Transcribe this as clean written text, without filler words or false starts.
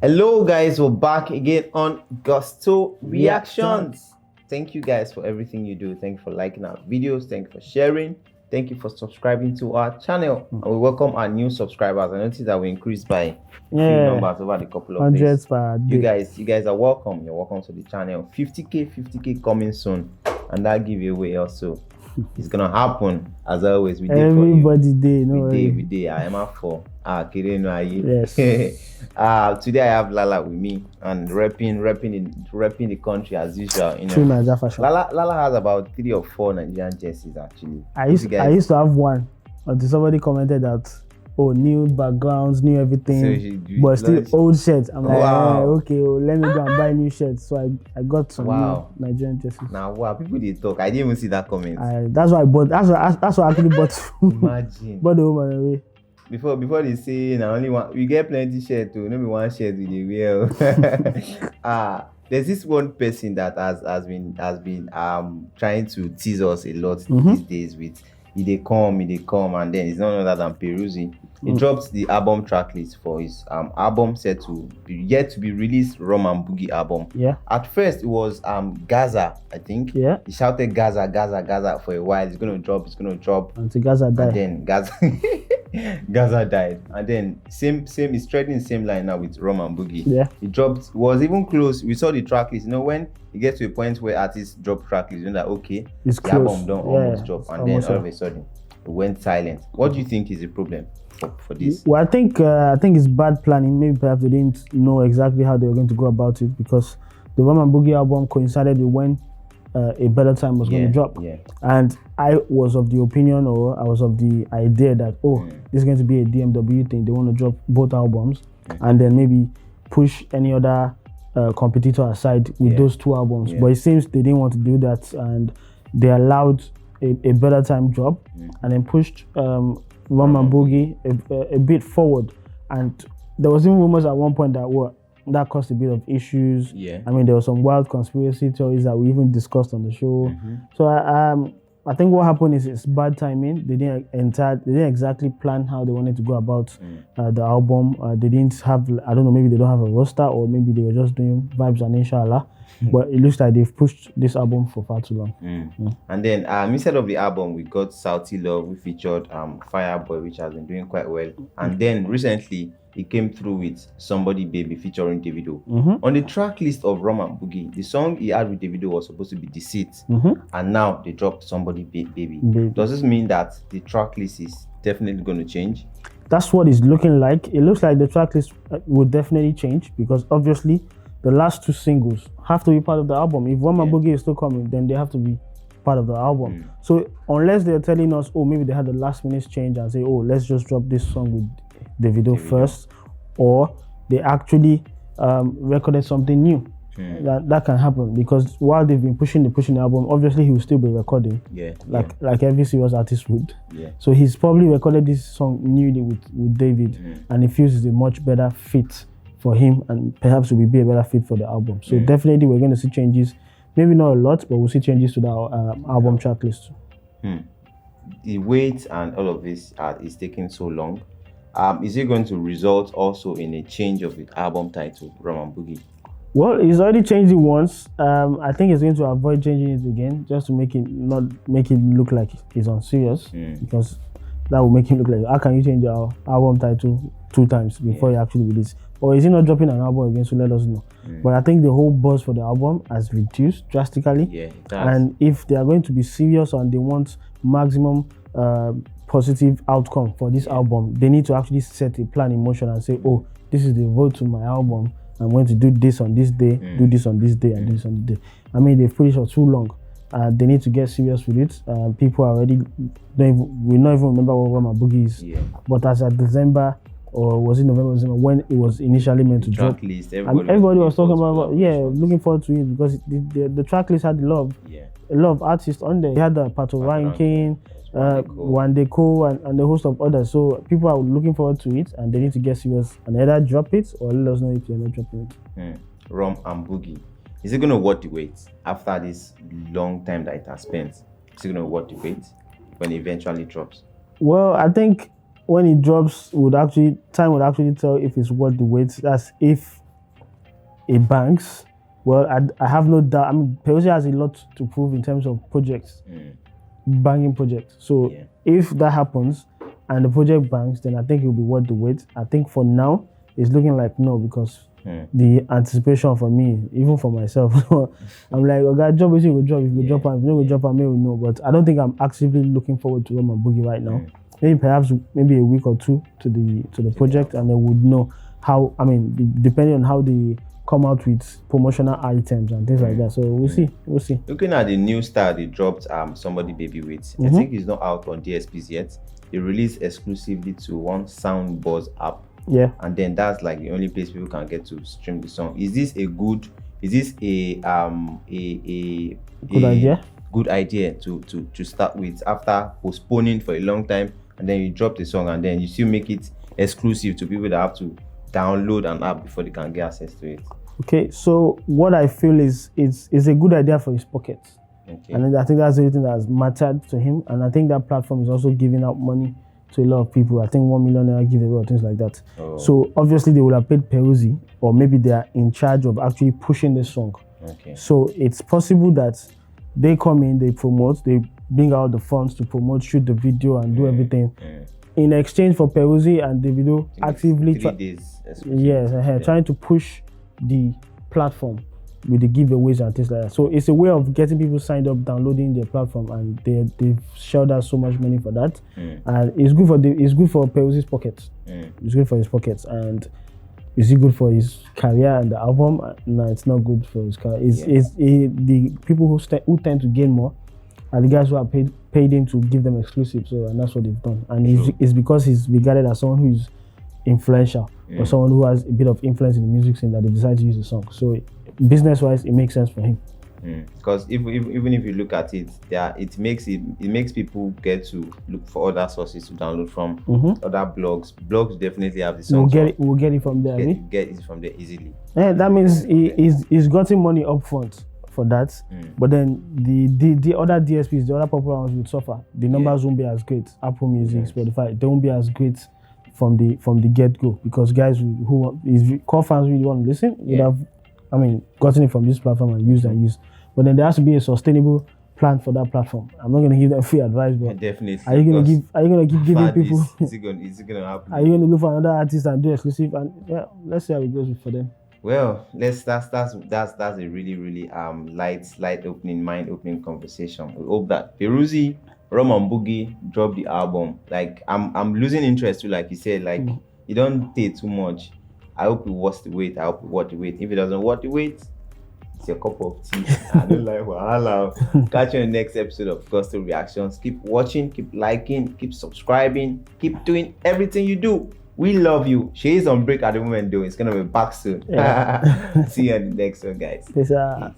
Hello guys, we're back again on Gusto Reactions. Thank you guys for everything you do. Thank you for liking our videos. Thank you for sharing. Thank you for subscribing to our channel. And we welcome our new subscribers. I noticed that we increased by few numbers over the couple of days. You guys are welcome. You're welcome to the channel. 50k coming soon. And that giveaway also is gonna happen as always. We did everybody day, no we day. I am up for yes. Today I have Lala with me and repping the country as usual. You know, true Nigeria fashion. Lala has about 3 or 4 Nigerian jerseys actually. I used to have one until somebody commented that, oh, new backgrounds, new everything, so but still old shirts. I'm like, wow. Okay, well, let me go and buy new shirts. So I got some new Nigerian jerseys. Now, wow, people did talk. I didn't even see that comment. That's why I bought. That's what I actually bought. Imagine. Bought the woman away. Before they say now only one, we get plenty shirts too. Maybe one shirt with the wear. There's this one person that has been trying to tease us a lot these days with they come, and then it's none other than Peruzzi. He dropped the album track list for his album set to be yet to be released Rum Boogie album. Yeah. At first it was Gaza, I think. Yeah. He shouted Gaza for a while. It's gonna drop. Until Gaza died. And then Gaza died. And then same he's treading the same line now with Rum Boogie. Yeah. He dropped, was even close. We saw the track list. You know, when you get to a point where artists drop track list, you're like, okay, it's the close. album don't almost drop, and then all of a sudden it went silent. What do you think is the problem for this? Well, I think it's bad planning. Maybe perhaps they didn't know exactly how they were going to go about it, because the Rum Boogie album coincided with when A Better Time was going to drop. Yeah. And I was of the opinion, or I was of the idea that, this is going to be a DMW thing. They want to drop both albums and then maybe push any other competitor aside with those 2 albums. But it seems they didn't want to do that, and they allowed a Better Time drop and then pushed Rum Boogie a bit forward. And there was even rumors at one point that caused a bit of issues. Yeah. I mean, there were some wild conspiracy theories that we even discussed on the show. So I think what happened is it's bad timing. They didn't exactly plan how they wanted to go about the album. They didn't have, I don't know, maybe they don't have a roster, or maybe they were just doing vibes and inshallah. But it looks like they've pushed this album for far too long. And then instead of the album, we got Salty Love. We featured Fireboy, which has been doing quite well. And then recently he came through with Somebody Baby featuring Davido. On the track list of Rum Boogie, the song he had with Davido was supposed to be Deceit, and now they dropped Somebody Baby. Does this mean that the track list is definitely going to change? That's what it's looking like. It looks like the track list will definitely change, because obviously the last 2 singles have to be part of the album. If Rum Boogie is still coming, then they have to be part of the album. So unless they're telling us, oh, maybe they had the last minute change and say, oh, let's just drop this song with Davido first, or they actually recorded something new. That can happen, because while they've been pushing the album, obviously he will still be recording. Like every serious artist would. So he's probably recorded this song newly with David, and he feels it's a much better fit for him, and perhaps it will be a better fit for the album. So definitely we're going to see changes. Maybe not a lot, but we'll see changes to the album track list. The wait and all of this is taking so long. Is it going to result also in a change of the album title, Rum Boogie? Well, he's already changed it once. I think he's going to avoid changing it again, just to make it look like he's unserious, because that will make him look like, how can you change your album title 2 times before you actually release? Or is he not dropping an album again? So let us know. But I think the whole buzz for the album has reduced drastically. And if they are going to be serious and they want maximum positive outcome for this album, they need to actually set a plan in motion and say, oh, this is the road to my album. I'm going to do this on this day, do this on this day, and do this on this day. I mean, they've put it for too long. They need to get serious with it. People are already we not even remember what Rum Boogie is. But as of December, or was it November, December, when it was initially meant to drop, everybody was talking about looking forward to it, because the track list had a lot of artists on there. They had the Patoranking, Wandeko, and the host of others. So people are looking forward to it, and they need to get serious and either drop it or let us know if they're not dropping it. Rum Boogie, is it going to worth the wait after this long time that it has spent? Is it going to worth the wait when it eventually drops? Well, I think when it drops, time would actually tell if it's worth the wait. That's if a banks, well, I have no doubt. I mean, Peruzzi has a lot to prove in terms of projects, banging projects. So if that happens and the project banks, then I think it will be worth the wait. I think for now, it's looking like no, because the anticipation for me, even for myself, I'm like, okay, job is you drop. If you drop, if you don't drop, I may know. But I don't think I'm actively looking forward to Rum Boogie right now. Maybe a week or two to the project, and they would know how. I mean, depending on how they come out with promotional items and things like that. So we'll see. Looking at the new style they dropped, Somebody Baby Wait. I think it's not out on DSPs yet. They released exclusively to one Soundbuzz app. Yeah. And then that's like the only place people can get to stream the song. Is this a good idea? Good idea to start with after postponing for a long time, and then you drop the song and then you still make it exclusive to people that have to download an app before they can get access to it. Okay, so what I feel is it's a good idea for his pockets. Okay. And I think that's the thing that has mattered to him. And I think that platform is also giving out money to a lot of people. I think 1 million naira giveaway or things like that. Oh. So obviously they will have paid Peruzzi, or maybe they are in charge of actually pushing the song. Okay. So it's possible that they come in, they promote, they bring out the funds to promote, shoot the video and do everything. In exchange for Peruzzi and Davido actively trying to push the platform with the giveaways and things like that. So it's a way of getting people signed up, downloading their platform, and they've shelled out so much money for that. And it's good for Peruzzi's pockets. It's good for his pockets. And is it good for his career and the album? No, it's not good for his career. The people who tend to gain more are the guys who are paid in to give them exclusive. So, and that's what they've done. And it's because he's regarded as someone who's influential, or someone who has a bit of influence in the music scene, that they decide to use the song. So business-wise, it makes sense for him. Because even if you look at it, it makes people get to look for other sources to download from, other blogs. Blogs definitely have the songs. We'll get it from there. Get it from there easily. That means he's gotten money up front for that. But then the other DSPs, the other popular ones will suffer. The numbers won't be as great. Apple Music, Spotify, they won't be as great from the get-go, because guys who core fans really want to listen would have, gotten it from this platform and used. But then there has to be a sustainable plan for that platform. I'm not going to give them free advice, but definitely. Are you going to keep giving people? Is it going to happen? Are you going to look for another artist and do exclusive? And let's see how it goes for them. Well, that's a really light opening, mind opening conversation. We hope that Peruzzi, Rum Boogie drop the album. Like I'm losing interest too, like you said. Like you don't take too much. I hope it worth the wait. If it doesn't worth the wait, it's your cup of tea. I don't like wahala. Catch you in the next episode of Gusto Reactions. Keep watching, keep liking, keep subscribing, keep doing everything you do. We love you. She is on break at the moment though. It's gonna be back soon. See you in the next one, guys. Peace out.